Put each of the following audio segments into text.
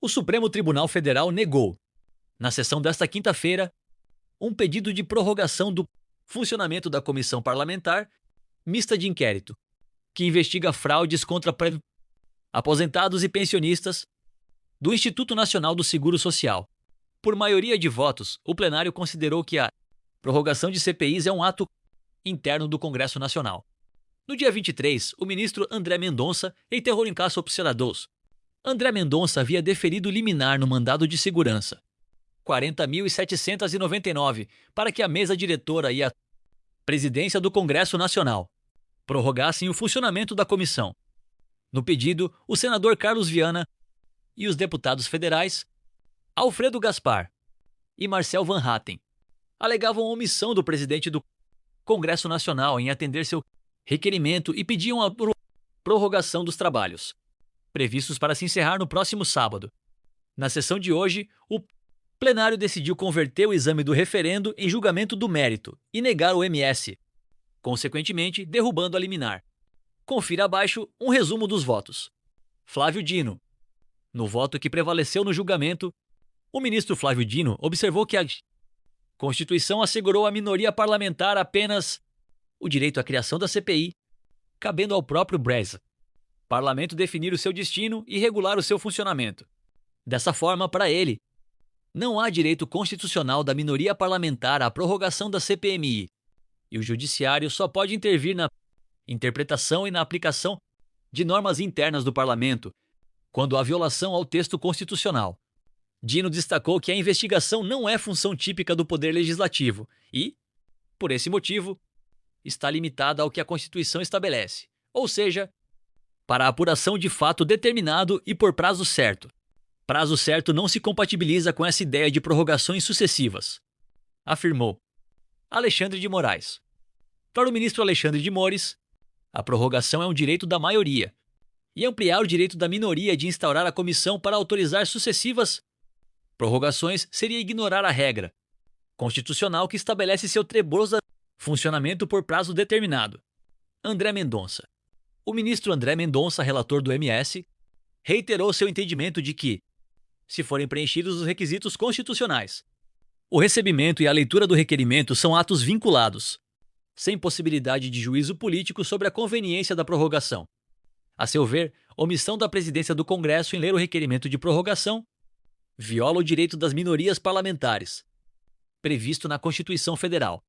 O Supremo Tribunal Federal negou, na sessão desta quinta-feira, um pedido de prorrogação do funcionamento da Comissão Parlamentar Mista de Inquérito, que investiga fraudes contra aposentados e pensionistas do Instituto Nacional do Seguro Social. Por maioria de votos, o plenário considerou que a prorrogação de CPIs é um ato interno do Congresso Nacional. No dia 23, o ministro André Mendonça enterrou em caso para os senadores. André Mendonça havia deferido liminar no mandado de segurança 40.799 para que a mesa diretora e a presidência do Congresso Nacional prorrogassem o funcionamento da comissão. No pedido, o senador Carlos Viana e os deputados federais Alfredo Gaspar e Marcel Van Hatten alegavam a omissão do presidente do Congresso Nacional em atender seu requerimento e pediam a prorrogação dos trabalhos, previstos para se encerrar no próximo sábado. Na sessão de hoje, o plenário decidiu converter o exame do referendo em julgamento do mérito e negar o MS, consequentemente derrubando a liminar. Confira abaixo um resumo dos votos. Flávio Dino. No voto que prevaleceu no julgamento, o ministro Flávio Dino observou que a Constituição assegurou à minoria parlamentar apenas o direito à criação da CPI, cabendo ao próprio parlamento definir o seu destino e regular o seu funcionamento. Dessa forma, para ele, não há direito constitucional da minoria parlamentar à prorrogação da CPMI, e o judiciário só pode intervir na interpretação e na aplicação de normas internas do parlamento, quando há violação ao texto constitucional. Dino destacou que a investigação não é função típica do Poder Legislativo e, por esse motivo, está limitada ao que a Constituição estabelece, ou seja, para a apuração de fato determinado e por prazo certo. Prazo certo não se compatibiliza com essa ideia de prorrogações sucessivas, afirmou Alexandre de Moraes. Para o ministro Alexandre de Moraes, a prorrogação é um direito da maioria, e ampliar o direito da minoria de instaurar a comissão para autorizar sucessivas prorrogações seria ignorar a regra constitucional que estabelece seu trevoso funcionamento por prazo determinado. André Mendonça. O ministro André Mendonça, relator do MS, reiterou seu entendimento de que, se forem preenchidos os requisitos constitucionais, o recebimento e a leitura do requerimento são atos vinculados, sem possibilidade de juízo político sobre a conveniência da prorrogação. A seu ver, omissão da presidência do Congresso em ler o requerimento de prorrogação viola o direito das minorias parlamentares, previsto na Constituição Federal.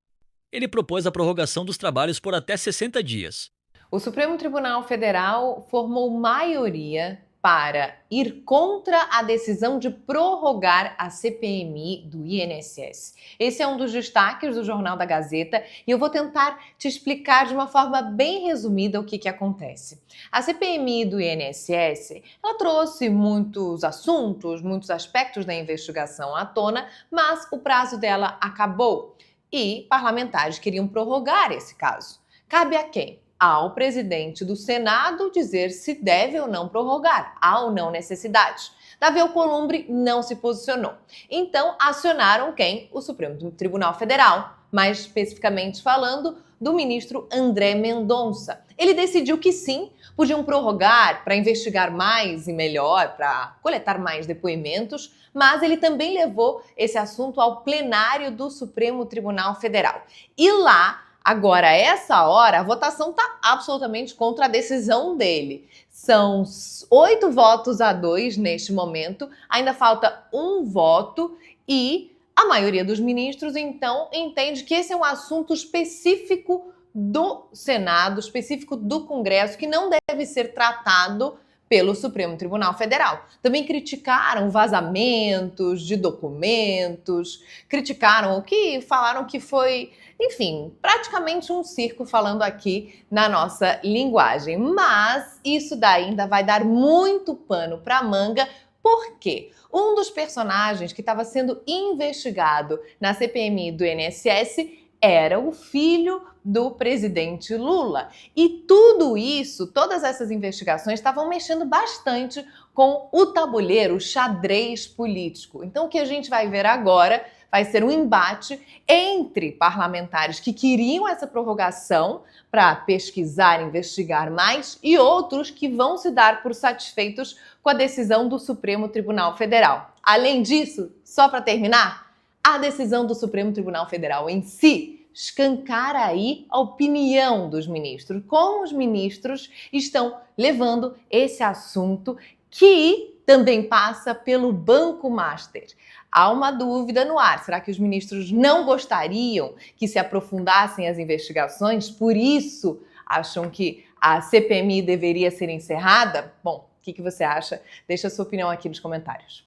Ele propôs a prorrogação dos trabalhos por até 60 dias. O Supremo Tribunal Federal formou maioria para ir contra a decisão de prorrogar a CPMI do INSS. Esse é um dos destaques do Jornal da Gazeta e eu vou tentar te explicar de uma forma bem resumida o que acontece. A CPMI do INSS, ela trouxe muitos assuntos, muitos aspectos da investigação à tona, mas o prazo dela acabou e parlamentares queriam prorrogar esse caso. Cabe a quem? Ao presidente do Senado dizer se deve ou não prorrogar, há ou não necessidade. Davi Alcolumbre não se posicionou. Então, acionaram quem? O Supremo Tribunal Federal, mais especificamente falando do ministro André Mendonça. Ele decidiu que sim, podiam prorrogar para investigar mais e melhor, para coletar mais depoimentos, mas ele também levou esse assunto ao plenário do Supremo Tribunal Federal. E lá, agora, essa hora, a votação está absolutamente contra a decisão dele. São 8 votos a 2 neste momento, ainda falta um voto e a maioria dos ministros, então, entende que esse é um assunto específico do Senado, específico do Congresso, que não deve ser tratado pelo Supremo Tribunal Federal. Também criticaram vazamentos de documentos, criticaram o que falaram que foi, enfim, praticamente um circo, falando aqui na nossa linguagem. Mas isso daí ainda vai dar muito pano para manga, porque um dos personagens que estava sendo investigado na CPMI do INSS era o filho do presidente Lula. E tudo isso, todas essas investigações estavam mexendo bastante com o tabuleiro, o xadrez político. Então o que a gente vai ver agora vai ser um embate entre parlamentares que queriam essa prorrogação para pesquisar, investigar mais e outros que vão se dar por satisfeitos com a decisão do Supremo Tribunal Federal. Além disso, só para terminar, a decisão do Supremo Tribunal Federal em si escancara aí a opinião dos ministros, como os ministros estão levando esse assunto que também passa pelo Banco Master. Há uma dúvida no ar. Será que os ministros não gostariam que se aprofundassem as investigações? Por isso, acham que a CPMI deveria ser encerrada? Bom, o que você acha? Deixa a sua opinião aqui nos comentários.